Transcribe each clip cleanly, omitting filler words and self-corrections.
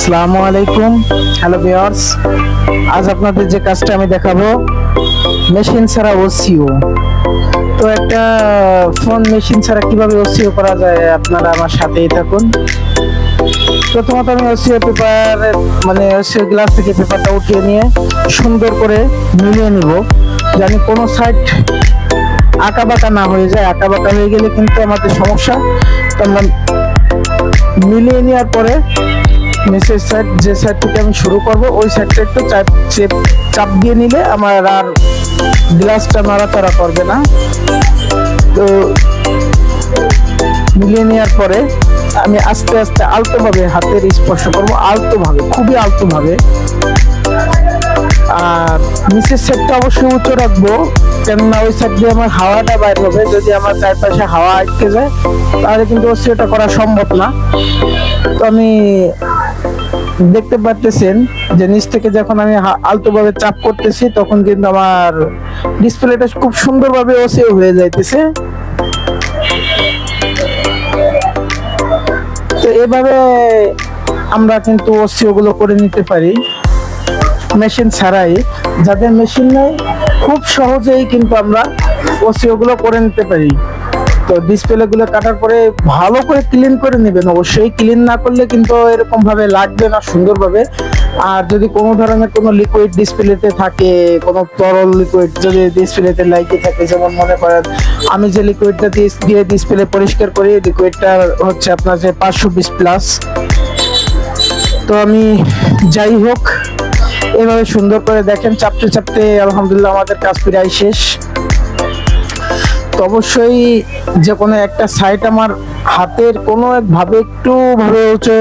আসসালামু আলাইকুম। Hello viewers, আজ আপনাদের যে কাজটা আমি দেখাবো মেশিন ছাড়া ওসিও। তো একটা ফোন মেশিন ছাড়া কিভাবে ওসিও করা যায় আপনারা আমার সাথেই থাকুন। প্রথমত আমি ওসিও পেপার মানে ওসিও গ্লাস থেকে পেপারটা উঠিয়ে নিয়ে সুন্দর করে মিলিয়ে নিব, জানি কোনো সাইড আঁকা বাঁকা না হয়ে যায়। আঁকা বাঁকা হয়ে গেলে কিন্তু আমাদের সমস্যা। তো আমরা মিলিয়ে নেওয়ার পরে নিচের সাইড, যে সাইড থেকে আমি শুরু করব ওই সাইডটা একটু চাপ দিয়ে নিলে আমার আর গ্লাসটা নাড়াচাড়া করবে না। তো মিলিয়ে নেওয়ার পরে আমি আস্তে আস্তে আলতো ভাবে হাতের স্পর্শ করব, আলতো ভাবে, খুবই আলতো ভাবে। আর নিচের সাইডটা অবশ্যই উঁচু রাখবো, কেননা ওই সাইড দিয়ে আমার হাওয়াটা বাইর হবে। যদি আমার চারপাশে হাওয়া আটকে যায় তাহলে কিন্তু ওটা করা সম্ভব না। তো আমি দেখতে পারতেছেন যে নিচ থেকে যখন আমি আলতো ভাবে চাপ করতেছি তখন কিন্তু আমার ডিসপ্লেটা খুব সুন্দরভাবে ওসিও হয়ে যাইতেছে। তো এভাবে আমরা কিন্তু ওসিও গুলো করে নিতে পারি মেশিন ছাড়াই। যাদের মেশিন নেই খুব সহজেই কিন্তু আমরা ওসিও গুলো করে নিতে পারি। তো ডিসপ্লে গুলো কাটার পরে ভালো করে ক্লিন করে নেবেন। অবশ্যই ক্লিন না করলে কিন্তু এরকম ভাবে লাগবে না সুন্দরভাবে। আর যদি কোনো ধরনের কোনো লিকুইড ডিসপ্লেতে থাকে, কোনো তরল লিকুইড যদি ডিসপ্লেতে লাগিয়ে থাকে, যেমন মনে করেন আমি যে লিকুইডটা দিয়ে ডিসপ্লে পরিষ্কার করি, লিকুইডটা হচ্ছে আপনার যে 520+। তো আমি যাই হোক এভাবে সুন্দর করে দেখেন চাপতে চাপতে আলহামদুলিল্লাহ আমাদের কাজ প্রায় শেষ। তো অবশ্যই যে কোনো একটা সাইড আমার হাতের কোনো এক ভাবে একটু ভাবে উঁচু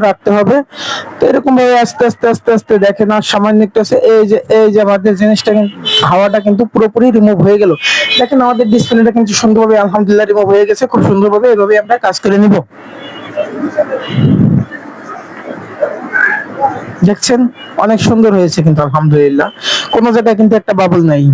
রাখতে হবে। তো এরকম ভাবে আস্তে আস্তে আস্তে আস্তে দেখেন আর সামান্য একটু আছে, এই যে আমাদের জিনিসটা কিন্তু হাওয়াটা কিন্তু পুরোপুরি রিমুভ হয়ে গেল। দেখেন আমাদের ডিসপ্লেটা কিন্তু সুন্দরভাবে আলহামদুলিল্লাহ রিমুভ হয়ে গেছে, খুব সুন্দরভাবে। এভাবে আমরা কাজ করে নিব। দেখছেন অনেক সুন্দর হয়েছে কিন্তু আলহামদুলিল্লাহ, কোনো জায়গায় কিন্তু একটা বাবল নাই।